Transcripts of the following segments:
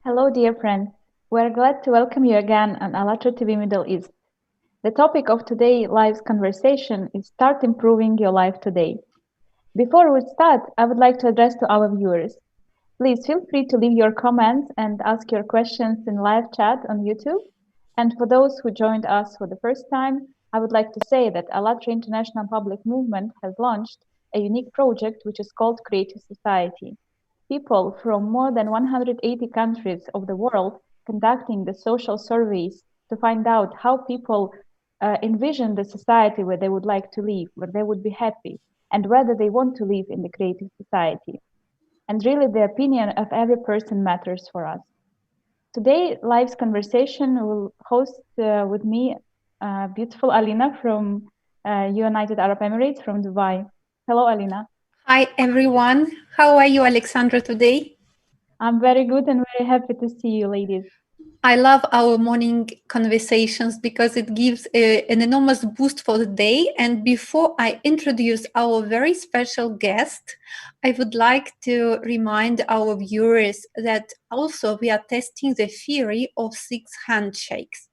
Hello, dear friends. We're glad to welcome you again on Allatra TV Middle East. The topic of today's live conversation is Start Improving Your Life Today. Before we start, I would like to address to our viewers. Please feel free to leave your comments and ask your questions in live chat on YouTube. And for those who joined us for the first time, I would like to say that Allatra International Public Movement has launched a unique project which is called Creative Society. People from more than 180 countries of the world conducting the social surveys to find out how people envision the society where they would like to live, where they would be happy, and whether they want to live in the creative society. And really, the opinion of every person matters for us. Today, Live's conversation will host with me beautiful Alina from United Arab Emirates from Dubai. Hello, Alina. Hi everyone, how are you, Alexandra, today? I'm very good and very happy to see you, ladies. I love our morning conversations because it gives an enormous boost for the day. And before I introduce our very special guest, I would like to remind our viewers that also we are testing the theory of 6 handshakes.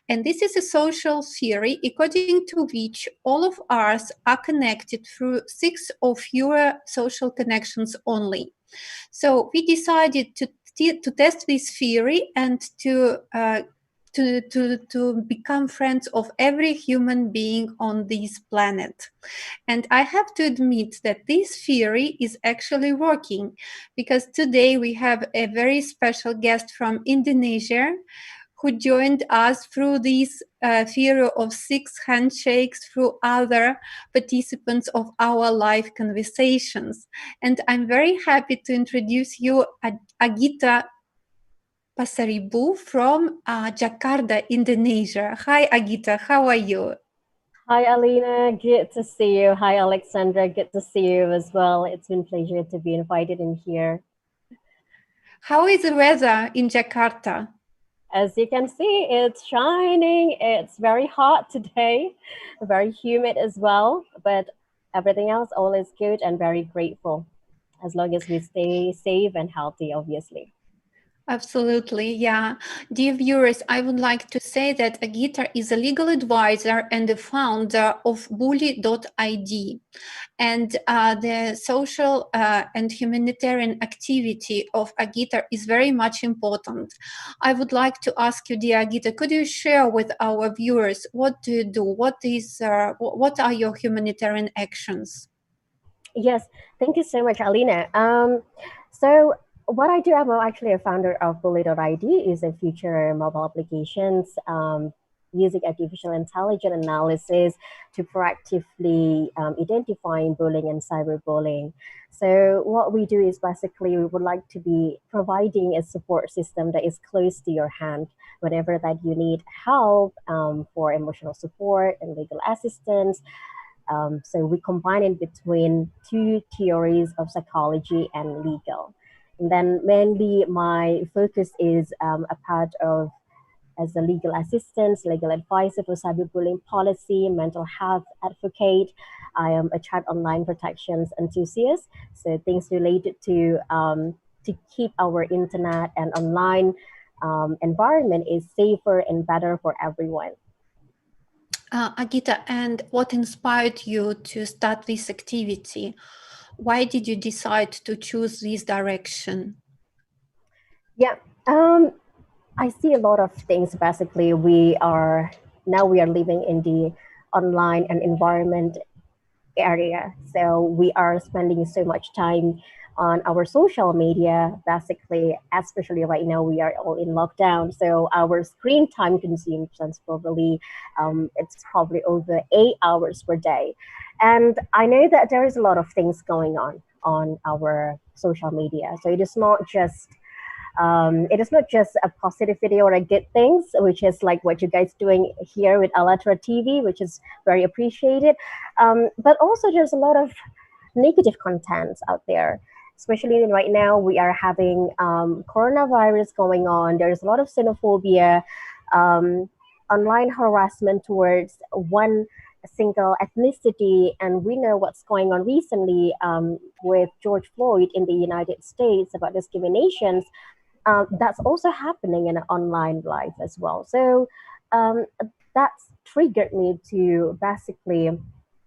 And this is a social theory according to which all of us are connected through 6 or fewer social connections only. So we decided to test this theory and to become friends of every human being on this planet. And I have to admit that this theory is actually working, because today we have a very special guest from Indonesia who joined us through this theory of 6 handshakes through other participants of our live conversations. And I'm very happy to introduce you Agita Pasaribu from Jakarta, Indonesia. Hi, Agita. How are you? Hi, Alina. Good to see you. Hi, Alexandra. Good to see you as well. It's been a pleasure to be invited in here. How is the weather in Jakarta? As you can see, it's shining. It's very hot today, very humid as well, but everything else all is good and very grateful as long as we stay safe and healthy, obviously. Absolutely, yeah. Dear viewers, I would like to say that Agita is a legal advisor and the founder of Bully.id. And the social and humanitarian activity of Agita is very much important. I would like to ask you, dear Agita, could you share with our viewers what do you do? What are your humanitarian actions? Yes, thank you so much, Alina. So what I do, I'm actually a founder of Bully.id, is a future mobile applications using artificial intelligence analysis to proactively identifying bullying and cyberbullying. So what we do is basically we would like to be providing a support system that is close to your hand whenever that you need help for emotional support and legal assistance. So we combine in between two theories of psychology and legal. And then mainly my focus is a part of as a legal assistant, legal advisor for cyberbullying policy, mental health advocate. I am a child online protections enthusiast. So things related to keep our internet and online environment is safer and better for everyone. Agita, and what inspired you to start this activity? Why did you decide to choose this direction? Yeah, I see a lot of things. Basically, we are living in the online and environment area, so we are spending so much time on our social media. Basically, especially right now, we are all in lockdown, so our screen time consumption probably it's probably over 8 hours per day, and I know that there is a lot of things going on our social media. So it is not just a positive video or a good things, which is like what you guys doing here with Allatra TV, which is very appreciated. But also there's a lot of negative content out there. Especially right now, we are having coronavirus going on. There's a lot of xenophobia, online harassment towards one single ethnicity, and we know what's going on recently with George Floyd in the United States about discriminations. that's also happening in an online life as well. So um, that's triggered me to basically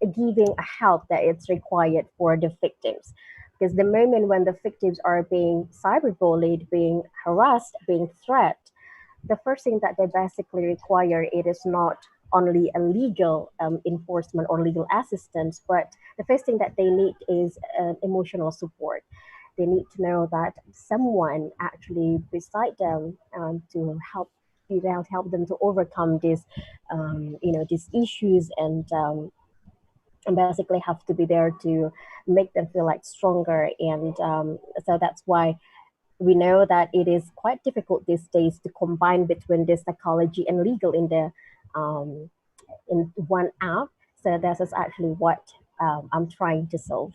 giving a help that it's required for the victims. Because the moment when the victims are being cyberbullied, being harassed, being threatened, the first thing that they basically require, it is not only a legal enforcement or legal assistance, but the first thing that they need is emotional support. They need to know that someone actually beside them to help them to overcome these issues, and basically have to be there to make them feel like stronger. And so that's why we know that it is quite difficult these days to combine between the psychology and legal um, in one app. So this is actually what I'm trying to solve.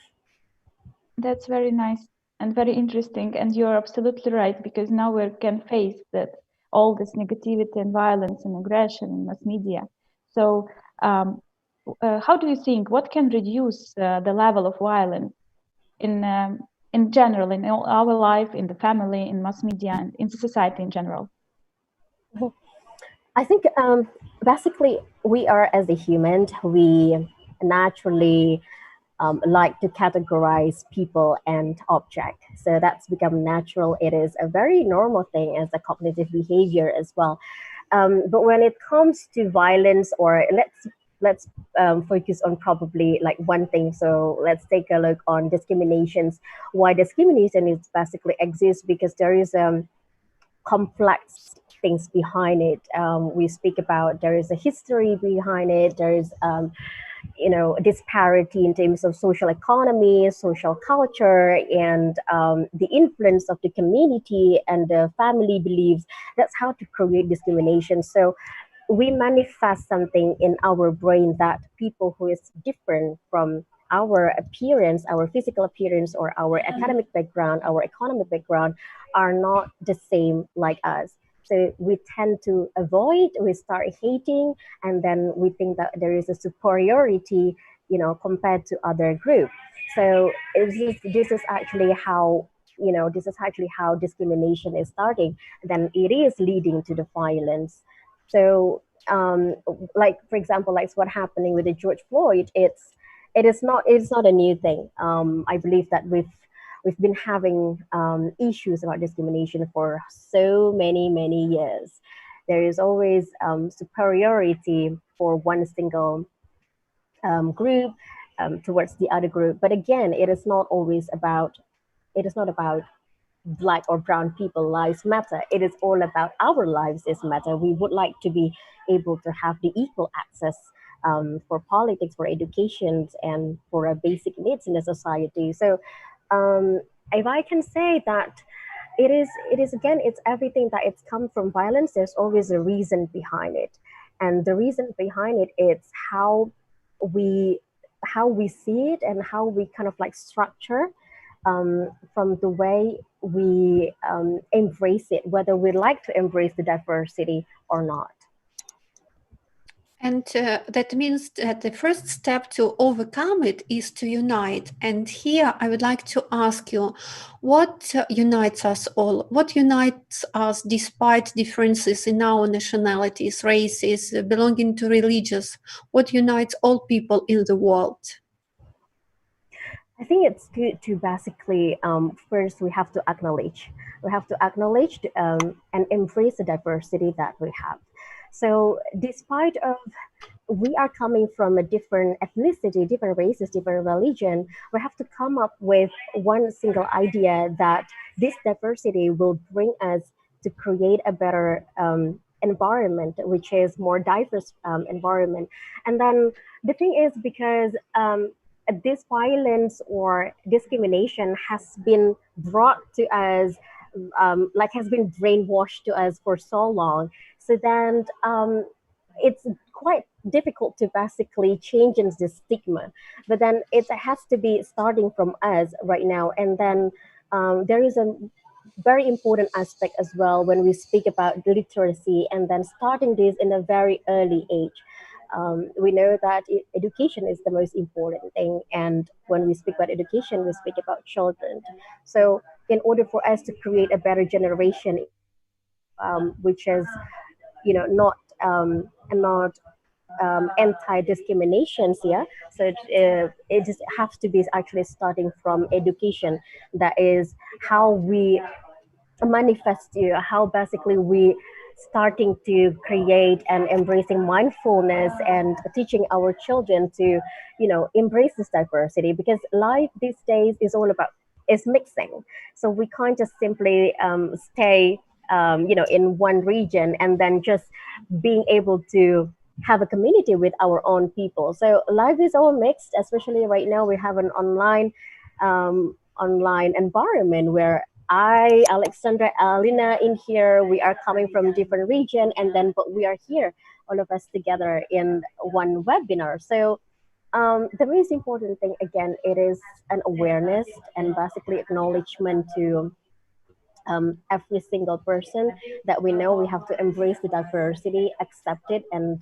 That's very nice and very interesting. And you're absolutely right, because now we can face that all this negativity and violence and aggression in mass media. So, um, how do you think what can reduce the level of violence in general in all our life, in the family, in mass media, and in society in general? I think basically we are as a human, we naturally like to categorize people and object. So that's become natural. It is a very normal thing as a cognitive behavior as well. But when it comes to violence, or let's focus on probably like one thing. So let's take a look on discriminations. Why discrimination is basically exists, because there is complex things behind it. We speak about there is a history behind it. There is disparity in terms of social economy, social culture, and the influence of the community and the family beliefs. That's how to create discrimination. So we manifest something in our brain that people who is different from our appearance, our physical appearance, or our academic background, our economic background, are not the same like us. So we tend to avoid, we start hating, and then we think that there is a superiority, compared to other group. So this is actually how discrimination is starting. Then it is leading to the violence. So, like for example, like what happening with the George Floyd, it's not a new thing. I believe that we've been having issues about discrimination for so many years. There is always superiority for one single group towards the other group. But again, it is not about black or brown people lives matter. It is all about our lives is matter. We would like to be able to have the equal access for politics, for education, and for our basic needs in the society. So um, if I can say that it is again, it's everything that it's come from violence. There's always a reason behind it, and the reason behind it is we how we see it and how we kind of like structure from the way we embrace it, whether we like to embrace the diversity or not. And that means that the first step to overcome it is to unite. And here I would like to ask you, what unites us all? What unites us despite differences in our nationalities, races, belonging to religions? What unites all people in the world? I think it's good to basically first we have to acknowledge and embrace the diversity that we have. So despite of we are coming from a different ethnicity, different races, different religion, we have to come up with one single idea that this diversity will bring us to create a better environment, which is more diverse environment. And then the thing is, because this violence or discrimination has been brought to us, like has been brainwashed to us for so long. So then it's quite difficult to basically change the stigma. But then it has to be starting from us right now. And then there is a very important aspect as well when we speak about literacy, and then starting this in a very early age. We know that education is the most important thing, and when we speak about education, we speak about children. So in order for us to create a better generation, which is, not anti-discriminations. Yeah, so it just has to be actually starting from education. That is how we manifest you, how basically we starting to create and embracing mindfulness and teaching our children to, embrace this diversity, because life these days is all about is mixing. So we can't just simply stay in one region and then just being able to have a community with our own people. So life is all mixed, especially right now we have an online environment where Alexandra, Alina in here, we are coming from different region, and then but we are here, all of us together in one webinar. So the most important thing again, it is an awareness and basically acknowledgement to every single person, that we know we have to embrace the diversity, accept it, and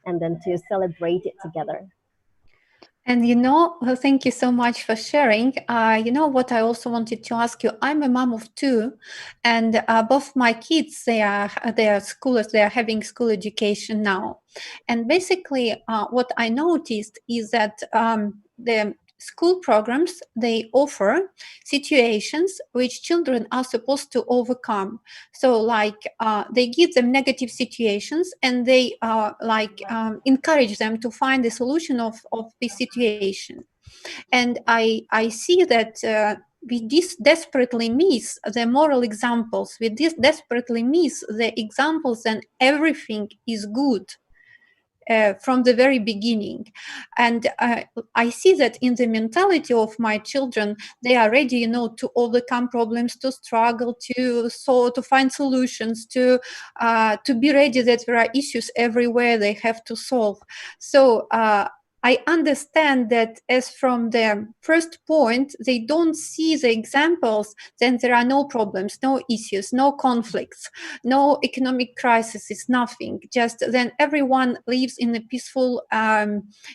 then to celebrate it together. And well, thank you so much for sharing. What I also wanted to ask you, I'm a mom of two, and both my kids, they are scholars, they are having school education now. And basically, what I noticed is that the school programs, they offer situations which children are supposed to overcome. So like they give them negative situations, and they encourage them to find the solution of the situation. And I see that we desperately miss the moral examples, we desperately miss the examples and everything is good from the very beginning. And I see that in the mentality of my children, they are ready, to overcome problems, to struggle, to find solutions, to be ready that there are issues everywhere they have to solve. So I understand that as from the first point, they don't see the examples, then there are no problems, no issues, no conflicts, no economic crisis, nothing. Just then everyone lives in a peaceful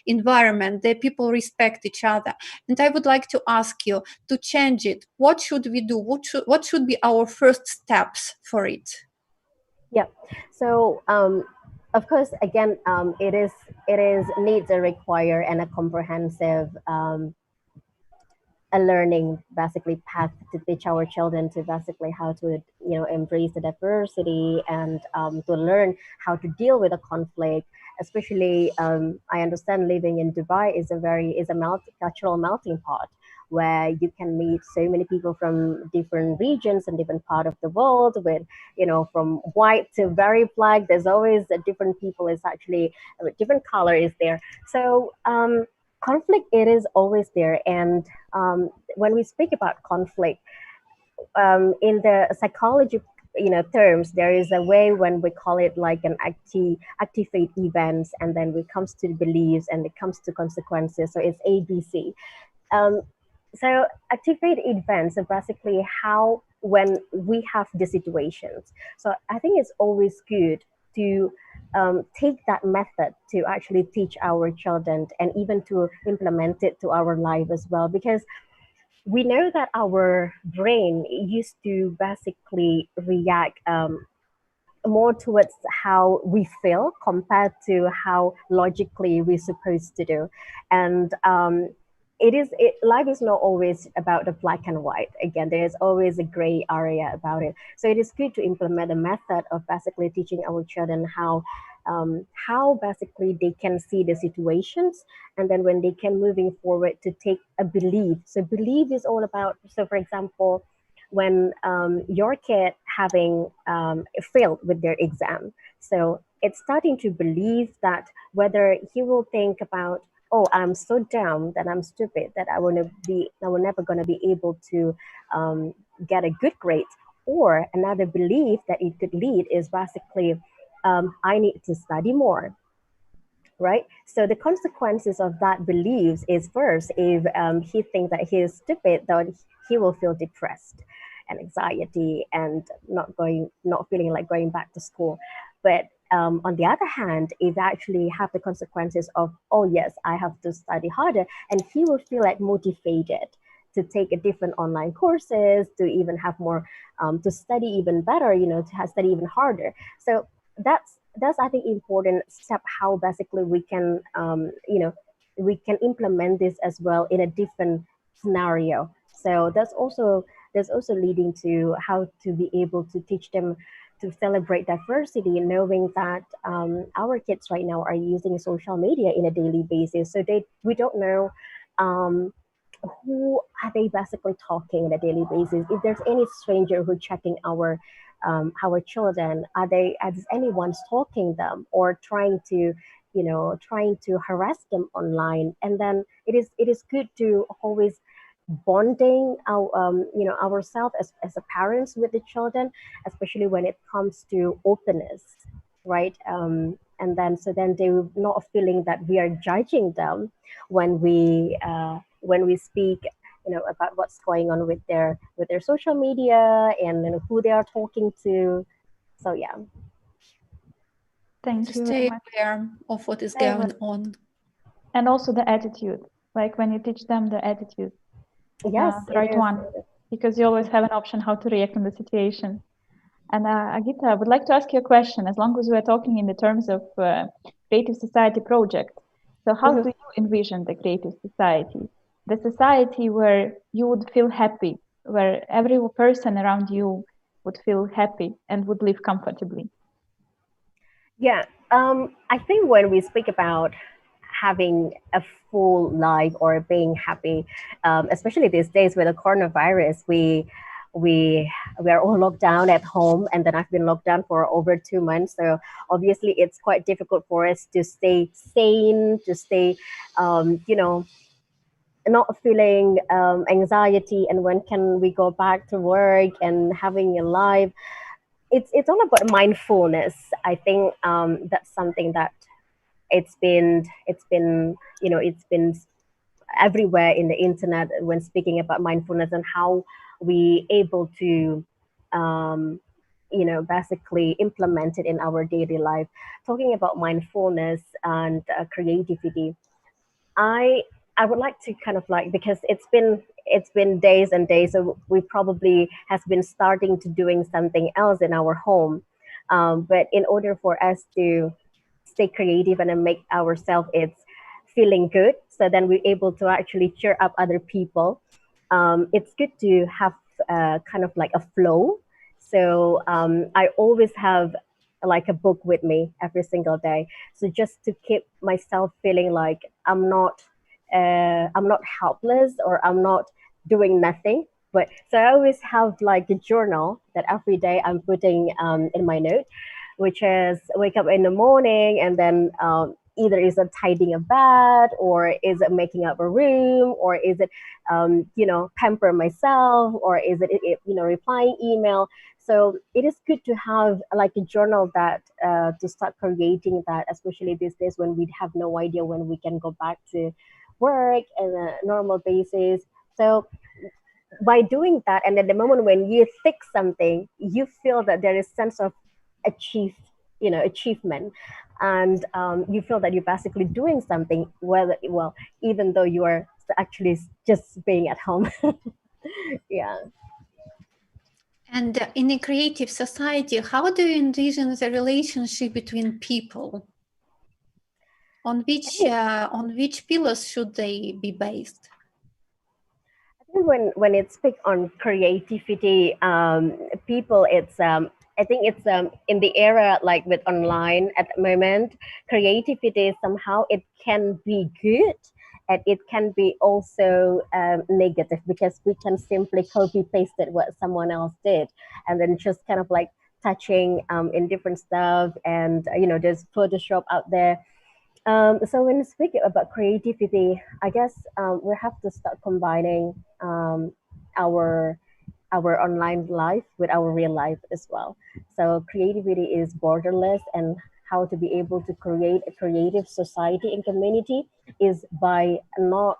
environment. The people respect each other. And I would like to ask you to change it. What should we do? What should be our first steps for it? Yeah. So of course, again, it is needs a require and a comprehensive a learning basically path to teach our children to basically how to embrace the diversity, and to learn how to deal with a conflict. Especially, I understand living in Dubai is a multicultural melting pot, where you can meet so many people from different regions and different part of the world, with from white to very black. There's always a different people is actually different color is there. So conflict, it is always there. And when we speak about conflict, in the psychology terms, there is a way when we call it like an activate events, and then it comes to beliefs, and it comes to consequences. So it's ABC. um, so activate events are basically how when we have the situations. So I think it's always good to take that method to actually teach our children, and even to implement it to our life as well, because we know that our brain used to basically react more towards how we feel compared to how logically we're supposed to do. And life is not always about the black and white. Again, there is always a gray area about it. So it is good to implement a method of basically teaching our children how basically they can see the situations, and then when they can moving forward to take a belief. So belief is all about, so for example, when your kid having failed with their exam, so it's starting to believe that whether he will think about, oh, I'm so dumb that I'm stupid that I will never gonna be able to get a good grade, or another belief that it could lead is basically I need to study more, right? So the consequences of that beliefs is, first, if he thinks that he is stupid, then he will feel depressed and anxiety, and not feeling like going back to school. But on the other hand, if actually have the consequences of, oh yes, I have to study harder, and he will feel like motivated to take a different online courses, to even have more, to study even better, to study even harder. So that's I think important step, how basically we can, we can implement this as well in a different scenario. So that's also leading to how to be able to teach them to celebrate diversity, knowing that our kids right now are using social media in a daily basis. So we don't know um, who are they basically talking on a daily basis. If there's any stranger who checking our children, is anyone stalking them or trying to harass them online? And then it is good to always bonding ourselves as a parents with the children, especially when it comes to openness, right? And then so then they're not feeling that we are judging them when we speak, about what's going on with their social media and who they are talking to. So yeah. Thank To you very stay much. aware of what is Stay going aware. on. And also the attitude, like when you teach them the attitude, Yes, the it right is. one, because you always have an option how to react in the situation. And Agita, I would like to ask you a question, as long as we are talking in the terms of Creative Society project. So how do you envision the Creative Society? The society where you would feel happy, where every person around you would feel happy and would live comfortably. Yeah, I think when we speak about having a full life or being happy, especially these days with the coronavirus, we we are all locked down at home, and then I've been locked down for over 2 months. So obviously, it's quite difficult for us to stay sane, to stay, not feeling anxiety, and when can we go back to work and having a life. It's all about mindfulness. I think that's something that it's been everywhere in the internet when speaking about mindfulness and how we able to basically implement it in our daily life. Talking about mindfulness and creativity, I I would like to kind of like, because it's been days and days, so we probably has been starting to doing something else in our home. But in order for us to stay creative and then make ourselves it's feeling good, so then we're able to actually cheer up other people. It's good to have kind of like a flow. So I always have like a book with me every single day, so just to keep myself feeling like I'm not helpless or I'm not doing nothing. But so I always have like a journal that every day I'm putting in my note, which is wake up in the morning and then either is it tidying a bed, or is it making up a room, or is it pamper myself, or is it replying email. So it is good to have like a journal that to start creating that, especially these days when we have no idea when we can go back to work on a normal basis. So by doing that, and at the moment when you think something, you feel that there is sense of achieve achievement, and you feel that you're basically doing something, whether well, even though you are actually just being at home. Yeah. And in a creative society, how do you envision the relationship between people? On which pillars should they be based? I think when it's speak on creativity, people, it's I think it's in the era like with online at the moment, creativity somehow it can be good and it can be also negative, because we can simply copy pasted what someone else did and then just kind of like touching in different stuff, and there's Photoshop out there. So when we speak about creativity, I guess we have to start combining our our online life with our real life as well. So creativity is borderless, and how to be able to create a creative society and community is by not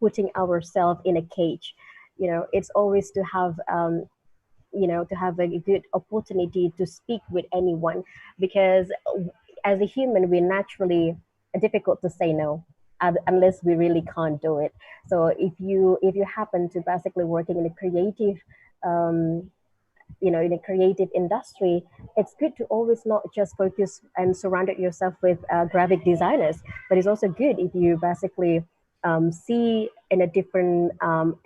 putting ourselves in a cage. It's always to have a good opportunity to speak with anyone, because as a human we're naturally difficult to say no. unless we really can't do it. So if you happen to basically working in a creative um, in a creative industry, it's good to always not just focus and surround yourself with graphic designers, but it's also good if you basically see in a different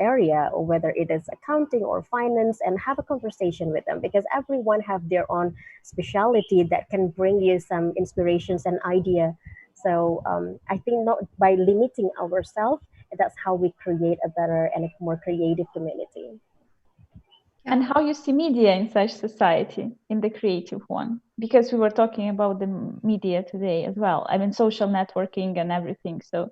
area, or whether it is accounting or finance, and have a conversation with them, because everyone have their own specialty that can bring you some inspirations and idea. So I think not by limiting ourselves, that's how we create a better and a more creative community. And how you see media in such society, in the creative one, because we were talking about the media today as well. I mean, social networking and everything. So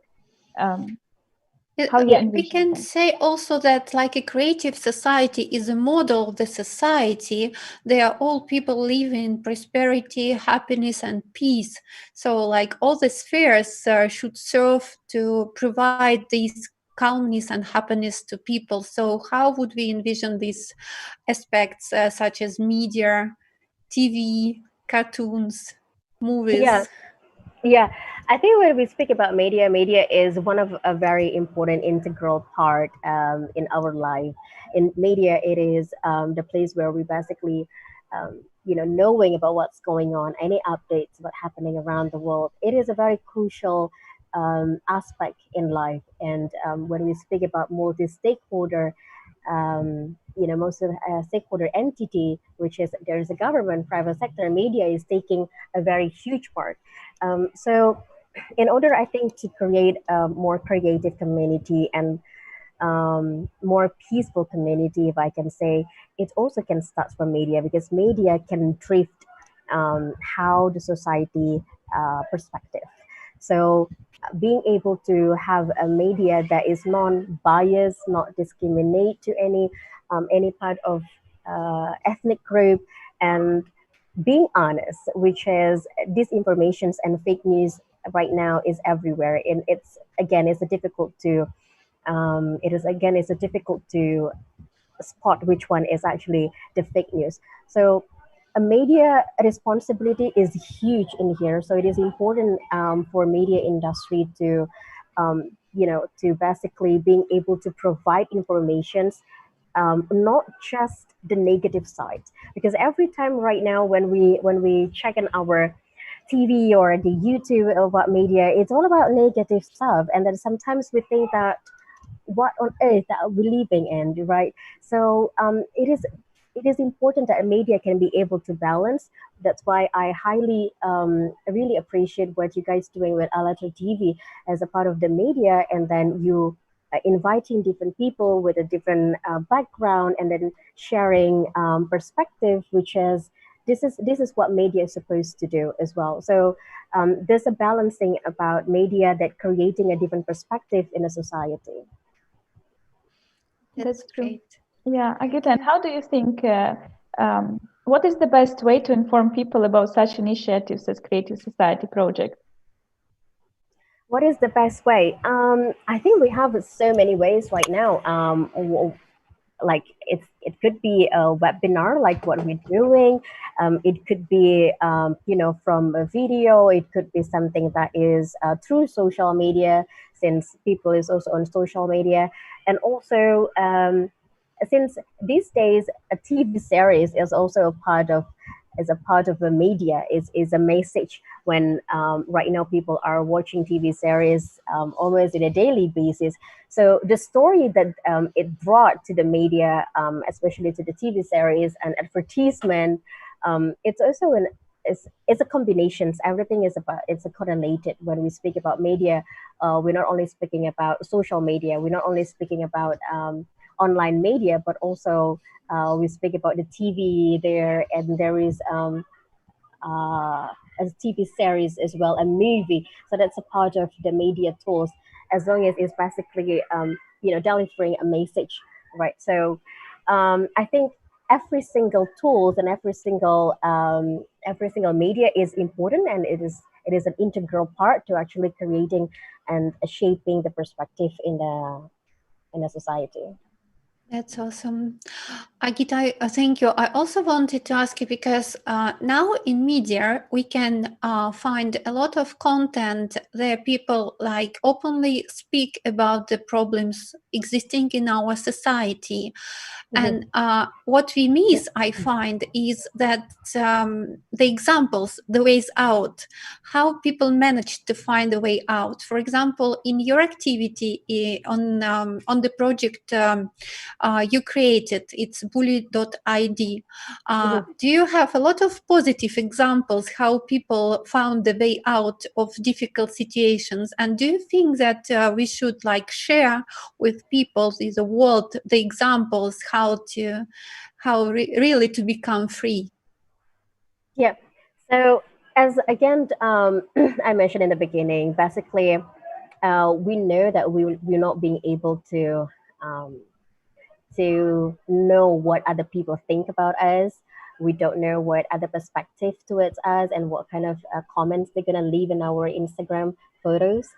how you envision We can things. say also that like a creative society is a model of the society. They are all people living in prosperity, happiness, and peace. So like all the spheres should serve to provide these calmness and happiness to people. So how would we envision these aspects such as media, TV, cartoons, Yeah, movies? yeah. I think when we speak about media, media is one of a very important integral part in our life. In media, it is the place where we basically, knowing about what's going on, any updates, what happening around the world. It is a very crucial aspect in life. And when we speak about multi-stakeholder, most of the stakeholder entity, which is there is a government, private sector, media is taking a very huge part. So in order, I think, to create a more creative community and more peaceful community, if I can say, it also can start from media, because media can drift how the society perspective. So being able to have a media that is non-biased, not discriminate to any part of ethnic group, and being honest, which is disinformations and fake news right now is everywhere, and it's a difficult to it's a difficult to spot which one is actually the fake news. So a media responsibility is huge in here. So it is important for media industry to to basically being able to provide informations, not just the negative side, because every time right now when we check in our TV or the YouTube about media, it's all about negative stuff, and then sometimes we think that what on earth that we're living in, right? So it is important that media can be able to balance. That's why I highly really appreciate what you guys doing with Alatra TV as a part of the media, and then you inviting different people with a different background, and then sharing perspective, which is this is what media is supposed to do as well. So there's a balancing about media that creating a different perspective in a society. That's That's true. great. Yeah, Thank Agita, and you. how do you think, what is the best way to inform people about such initiatives as Creative Society project? What is the best way? I think we have so many ways right now. Like it could be a webinar like what we're doing. It could be from a video. It could be something that is through social media, since people is also on social media. And also since these days a TV series is also a part of the media, is a message when right now people are watching TV series almost on a daily basis. So the story that it brought to the media, especially to the TV series and advertisement, it's also it's a combination. Everything is about it's a correlated. When we speak about media, we're not only speaking about social media. We're not only speaking about online media, but also we speak about the TV there, and there is uh, a TV series as well, a movie. So that's a part of the media tools, as long as it's basically delivering a message, right? So I think every single tools and every single media is important, and it is an integral part to actually creating and shaping the perspective in the society. That's awesome. Agita, thank you. I also wanted to ask you because now in media we can find a lot of content where people like openly speak about the problems existing in our society. And what we miss, I find, is that the examples, the ways out, how people manage to find a way out. For example, in your activity on the project you created, it's bully.id. Do you have a lot of positive examples how people found the way out of difficult situations? And do you think that we should like share with people in the world the examples really to become free? Yeah. So as again, I mentioned in the beginning, basically, we know that we're not being able um, to know what other people think about us. We don't know what other perspective towards us and what kind of comments they're gonna leave in our Instagram photos.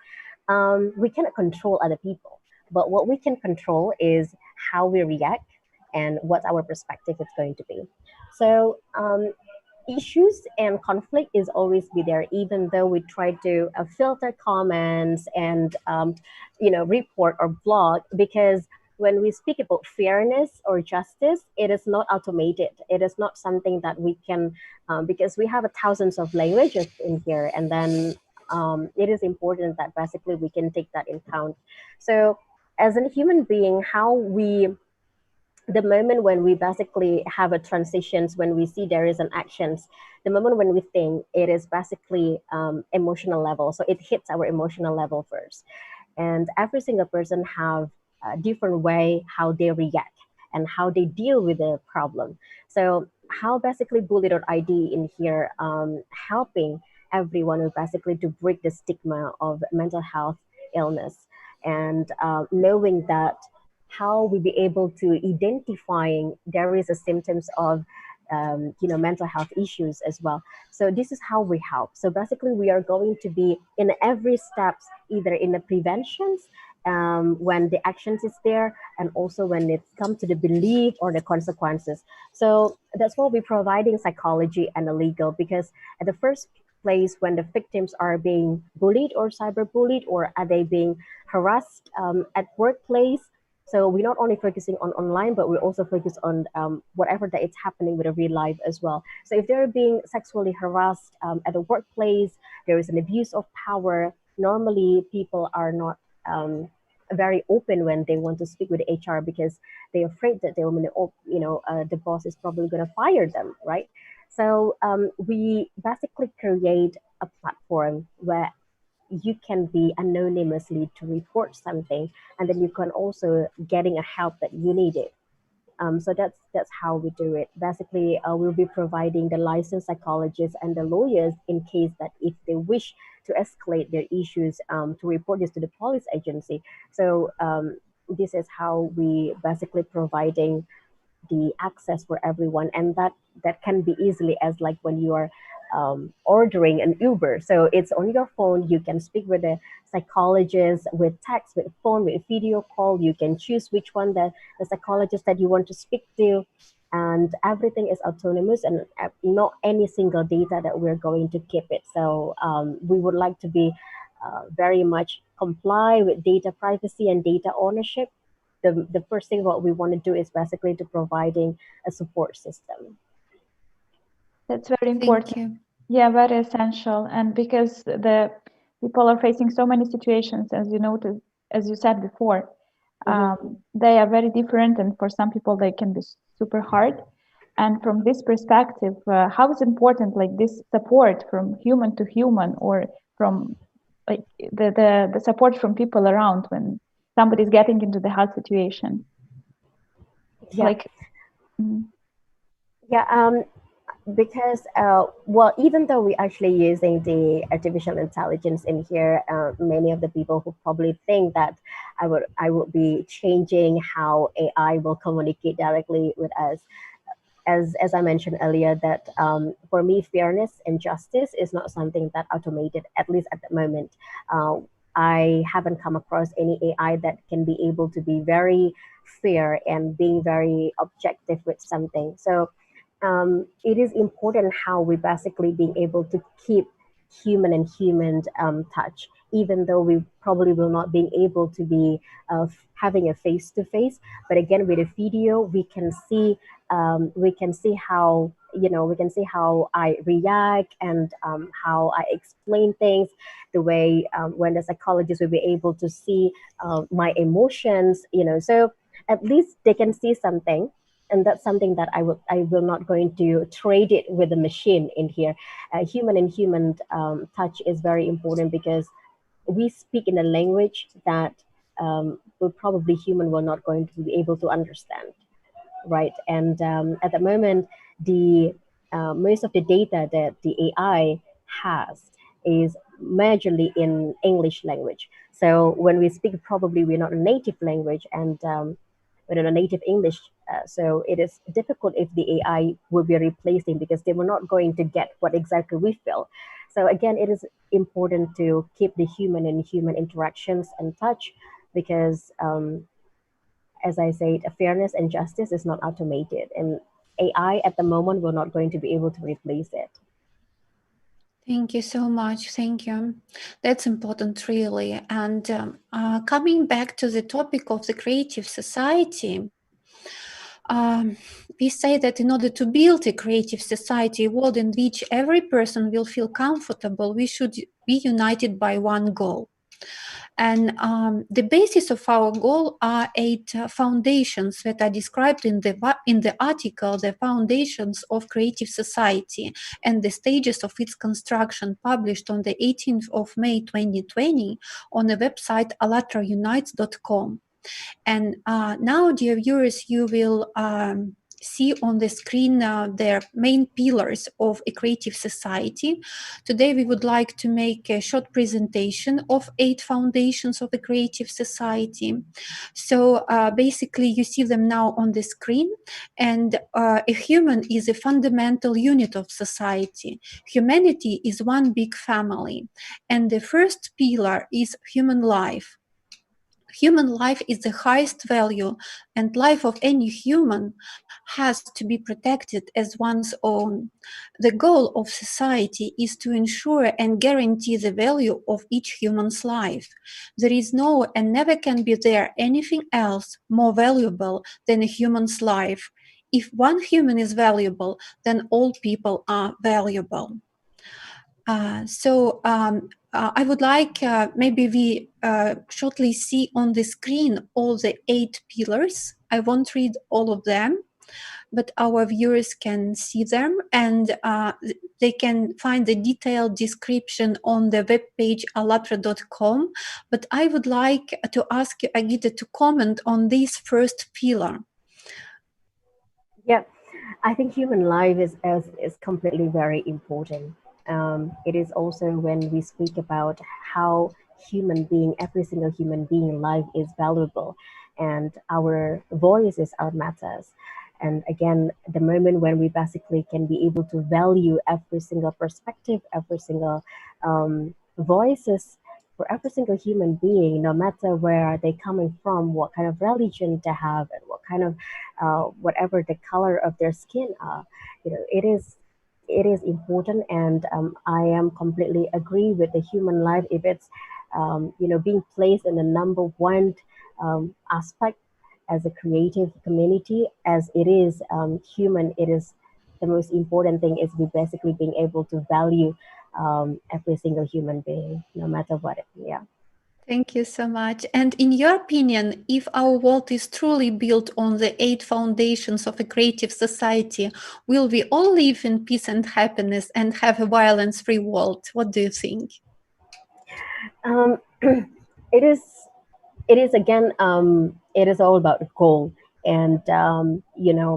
We cannot control other people, but what we can control is how we react and what our perspective is going to be. So issues and conflict is always be there, even though we try to filter comments and report or blog, because when we speak about fairness or justice, it is not automated. It is not something that we can, because we have thousands of languages in here, and then it is important that basically we can take that in count. So as a human being, how we, the moment when we basically have a transitions, when we see there is an actions, the moment when we think, it is basically emotional level, so it hits our emotional level first. And every single person have a different way how they react and how they deal with the problem. So how basically bully.id in here helping everyone who basically to break the stigma of mental health illness, and knowing that how we be able to identifying there is a symptoms of mental health issues as well. So this is how we help. So basically we are going to be in every steps, either in the preventions, when the actions is there, and also when it comes to the belief or the consequences. So that's why we're providing psychology and the legal, because at the first place, when the victims are being bullied or cyberbullied, or are they being harassed at workplace, so we're not only focusing on online, but we also focus on whatever that it's happening with a real life as well. So if they're being sexually harassed at a workplace, there is an abuse of power. Normally, people are not very open when they want to speak with HR, because they're afraid that they will, the boss is probably going to fire them, right? So we basically create a platform where you can be anonymously to report something, and then you can also getting a help that you needed. So that's how we do it. Basically, we'll be providing the licensed psychologists and the lawyers in case that if they wish to escalate their issues, to report this to the police agency. So this is how we basically providing the access for everyone, and that can be easily as like when you are ordering an Uber. So it's on your phone. You can speak with a psychologist with text, with phone, with video call. You can choose which one the psychologist that you want to speak to, and everything is autonomous, and not any single data that we're going to keep it. So we would like to be very much comply with data privacy and data ownership. The first thing what we want to do is basically to providing a support system. That's very Thank important. you. Yeah, very essential. And because the people are facing so many situations, as you noticed, as you said before, they are very different, and for some people they can be super hard. And from this perspective, how is important like this support from human to human, or from like the support from people around when somebody's getting into the hard situation? Yeah. Like, Yeah. Because well, even though we're actually using the artificial intelligence in here, many of the people who probably think that I would be changing how AI will communicate directly with us. As I mentioned earlier, that for me, fairness and justice is not something that automated, at least at the moment. I haven't come across any AI that can be able to be very fair and being very objective with something. So it is important how we basically being able to keep human and human touch, even though we probably will not being able to be having a face to face. But again, with a video, we can see how, we can see how I react, and how I explain things, the way when the psychologist will be able to see my emotions, so at least they can see something. And that's something that I will not going to trade it with the machine in here. Human and human touch is very important, because we speak in a language that will probably human will not going to be able to understand, right? And at the moment, the most of the data that the AI has is majorly in English language. So when we speak, probably we're not a native language, and we're not a native English. So it is difficult if the AI will be replacing, because they were not going to get what exactly we feel. So again, it is important to keep the human and human interactions and touch, because as I said, fairness and justice is not automated, and AI at the moment will not going to be able to replace it. Thank you so much. Thank you. That's important, really. And coming back to the topic of the creative society, we say that in order to build a creative society, a world in which every person will feel comfortable, we should be united by one goal. And the basis of our goal are 8 foundations that are described in the article, the foundations of creative society and the stages of its construction, published on the 18th of May 2020 on the website allatraunites.com. And now, dear viewers, you will see on the screen their main pillars of a creative society. Today, we would like to make a short presentation of 8 foundations of a creative society. So basically, you see them now on the screen. And a human is a fundamental unit of society. Humanity is one big family. And the first pillar is human life. Human life is the highest value, and life of any human has to be protected as one's own. The goal of society is to ensure and guarantee the value of each human's life. There is no and never can be there anything else more valuable than a human's life. If one human is valuable, then all people are valuable. I would like maybe we shortly see on the screen all the 8 pillars. I won't read all of them, but our viewers can see them, and they can find the detailed description on the webpage allatra.com. But I would like to ask you, Agita, to comment on this first pillar. Yeah, I think human life is completely very important. It is also when we speak about how every single human being life is valuable, and our voices are matters. And again, the moment when we basically can be able to value every single perspective, every single voices for every single human being, no matter where they coming from, what kind of religion they have, and what kind of whatever the color of their skin are, it is important. And I am completely agree with the human life. If it's being placed in the number one aspect as a creative community, as it is human, it is the most important thing is we basically being able to value every single human being, no matter what. Yeah. Thank you so much. And in your opinion, if our world is truly built on the 8 foundations of a creative society, will we all live in peace and happiness and have a violence-free world? What do you think? It is. It is again. It is all about the goal, and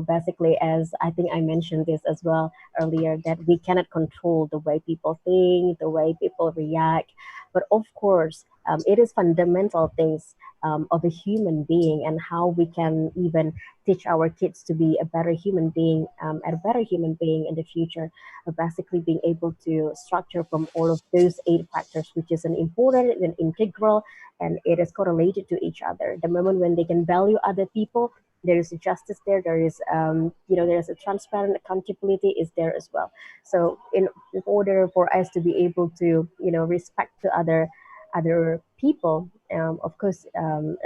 basically, as I think I mentioned this as well earlier, that we cannot control the way people think, the way people react, but of course, it is fundamental things of a human being, and how we can even teach our kids to be a better human being, and a better human being in the future, basically being able to structure from all of those 8 factors, which is an important and integral, and it is correlated to each other. The moment when they can value other people, there is a justice there. There is, there is a transparent accountability is there as well. So in order for us to be able to, respect to other people, of course,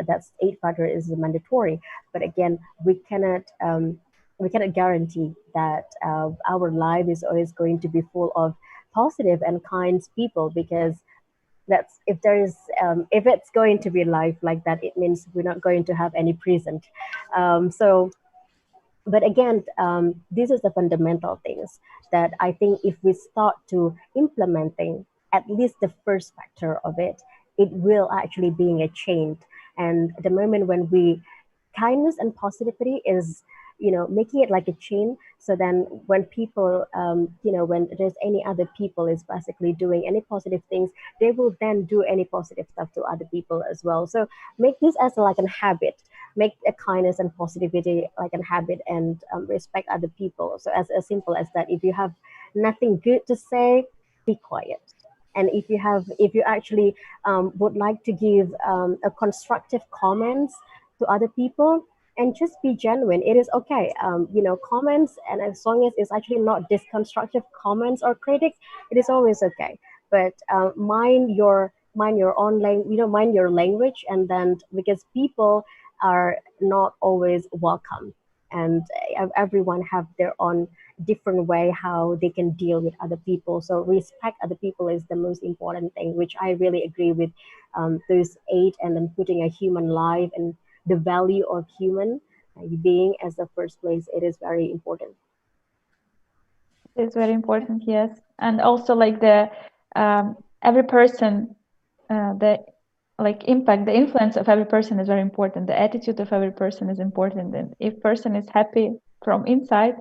that's 8 factor is mandatory. But again, we cannot guarantee that our life is always going to be full of positive and kind people, because that's if it's going to be life like that, it means we're not going to have any present. So but again, this is the fundamental things that I think if we start to implementing at least the first factor of it, it will actually being a change. And the moment when we kindness and positivity is, making it like a chain. So then when people, when there's any other people is basically doing any positive things, they will then do any positive stuff to other people as well. So make this as like a habit, make a kindness and positivity like a habit, and respect other people. So as simple as that, if you have nothing good to say, be quiet. And if you actually would like to give a constructive comments to other people, and just be genuine, it is okay. Comments, and as long as it's actually not destructive comments or critics, it is always okay. But mind your own language, mind your language. And then, because people are not always welcome, and everyone have their own different way how they can deal with other people. So respect other people is the most important thing, which I really agree with, those 8, and then putting a human life and the value of human being as the first place. It is very important. It's very important, yes. And also like every person, the impact, the influence of every person is very important. The attitude of every person is important. And if person is happy from inside,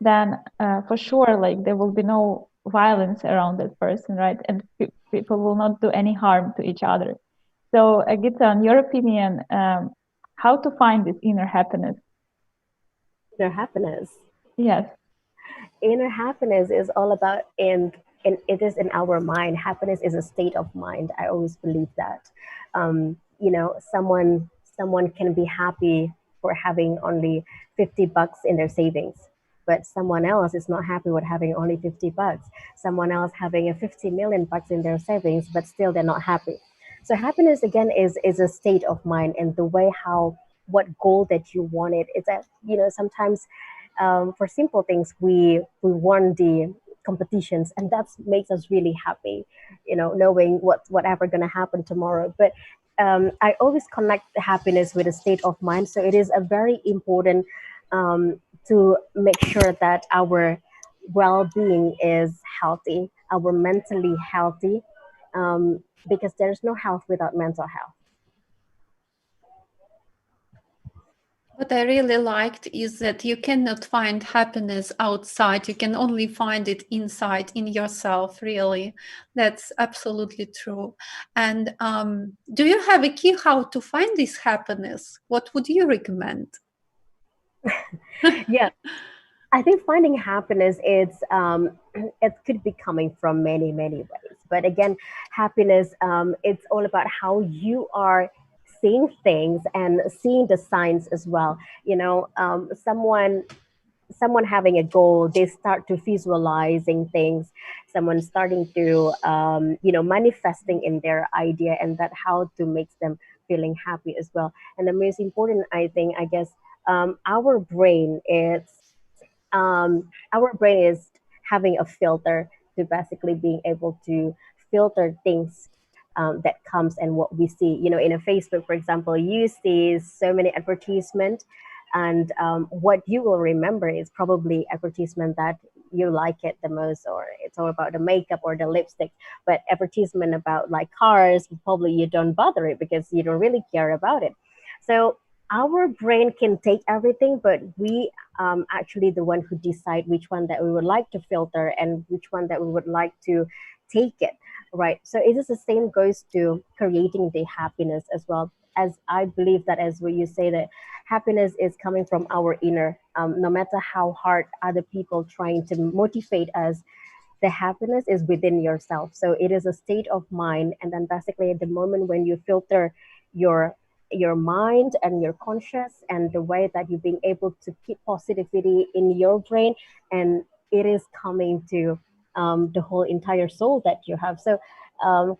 then for sure, like there will be no violence around that person, right? And people will not do any harm to each other. So, Agita, in your opinion, how to find this inner happiness? Inner happiness. Yes. Inner happiness is all about in it is in our mind. Happiness is a state of mind. I always believe that. Someone can be happy for having only $50 in their savings, but someone else is not happy with having only $50. Someone else having a 50 million bucks in their savings, but still they're not happy. So happiness again is a state of mind, and the way how what goal that you wanted. It's a sometimes for simple things we won the competitions, and that makes us really happy, knowing whatever gonna happen tomorrow. But I always connect the happiness with a state of mind. So it is a very important, to make sure that our well-being is healthy, our mentally healthy, because there's no health without mental health. What I really liked is that you cannot find happiness outside. You can only find it inside, in yourself, really. That's absolutely true. And do you have a key how to find this happiness? What would you recommend? Yeah, I think finding happiness it could be coming from many ways. But again, happiness, it's all about how you are seeing things and seeing the signs as well. Someone having a goal, they start to visualizing things. Someone starting to manifesting in their idea, and that how to make them feeling happy as well. And the most important, I think, I guess, our brain is having a filter to basically being able to filter things that comes and what we see. In a Facebook, for example, you see so many advertisement, and what you will remember is probably advertisement that you like it the most, or it's all about the makeup or the lipstick. But advertisement about like cars, probably you don't bother it because you don't really care about it. So our brain can take everything, but we actually the one who decide which one that we would like to filter and which one that we would like to take it, right? So it is the same goes to creating the happiness as well. as I believe that, as what you say, that happiness is coming from our inner. No matter how hard other people trying to motivate us, the happiness is within yourself. So it is a state of mind, and then basically at the moment when you filter your your mind and your conscious, and the way that you're being able to keep positivity in your brain, and it is coming to the whole entire soul that you have. So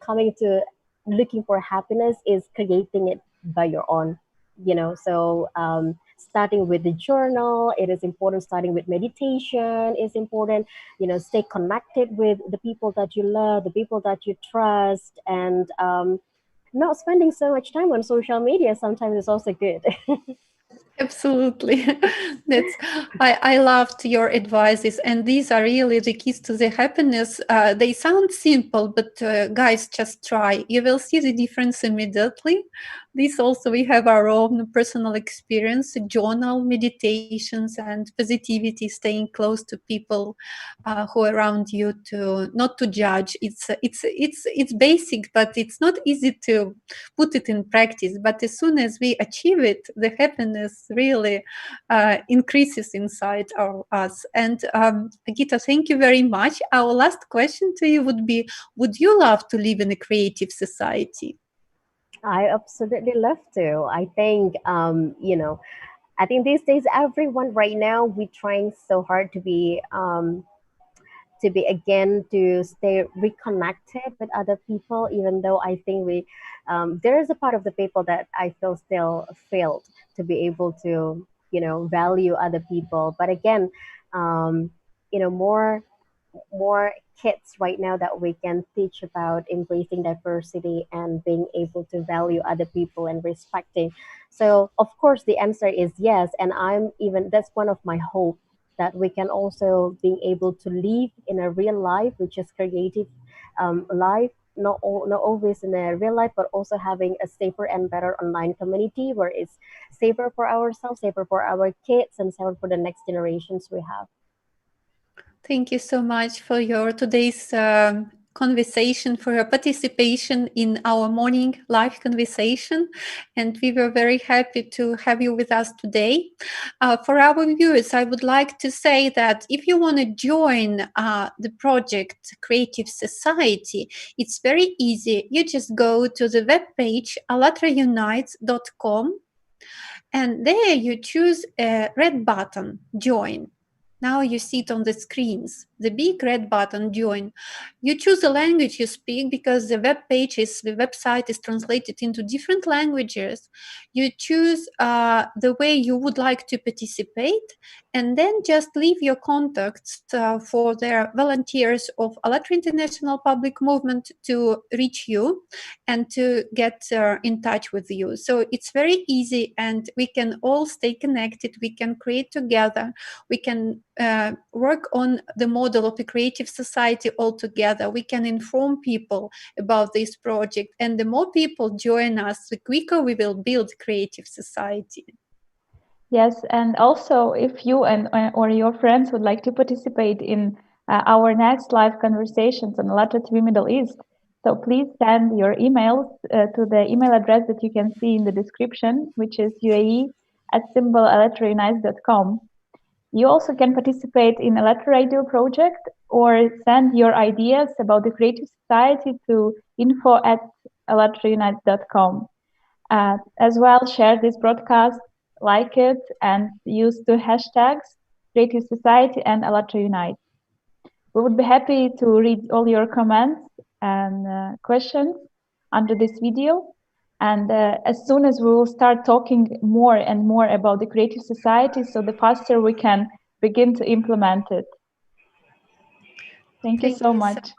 coming to looking for happiness is creating it by your own, so starting with the journal, it is important. Starting with meditation is important. Stay connected with the people that you love, the people that you trust, and not spending so much time on social media sometimes is also good. Absolutely. That's I loved your advices, and these are really the keys to the happiness. They sound simple, but guys, just try. You will see the difference immediately. This also we have our own personal experience, journal, meditations, and positivity, staying close to people who are around you, to not to judge. It's basic, but it's not easy to put it in practice. But as soon as we achieve it, the happiness really increases inside us. And Agita, thank you very much. Our last question to you would be: would you love to live in a creative society? I absolutely love to. I think these days everyone right now we trying so hard to be again, to stay reconnected with other people, even though I think we there is a part of the people that I feel still failed to be able to value other people. But again, um, more kids right now that we can teach about embracing diversity and being able to value other people and respecting. So of course the answer is yes, and I'm even that's one of my hope, that we can also being able to live in a real life, which is creative life, not always in a real life, but also having a safer and better online community where it's safer for ourselves, safer for our kids, and safer for the next generations we have. Thank you so much for your today's conversation, for your participation in our morning live conversation. And we were very happy to have you with us today. For our viewers, I would like to say that if you want to join the project Creative Society, it's very easy. You just go to the webpage allatraunites.com, and there you choose a red button, join. Now you see it on the screens, the big red button, join. You choose the language you speak, because the website is translated into different languages. You choose the way you would like to participate, and then just leave your contacts for their volunteers of ALLATRA International Public Movement to reach you and to get in touch with you. So it's very easy, and we can all stay connected. We can create together. We can work on the model of a creative society all together. We can inform people about this project, and the more people join us, the quicker we will build creative society. Yes, and also if you and or your friends would like to participate in our next live conversations on Allatra TV Middle East, so please send your emails to the email address that you can see in the description, which is uae@allatraunites.com. You also can participate in Allatra Radio project or send your ideas about the Creative Society to info@allatraunites.com. As well, share this broadcast, like it, and use the hashtags Creative Society and Allatra Unite. We would be happy to read all your comments and questions under this video. And as soon as we will start talking more and more about the Creative Society, so the faster we can begin to implement it. Thank you so much.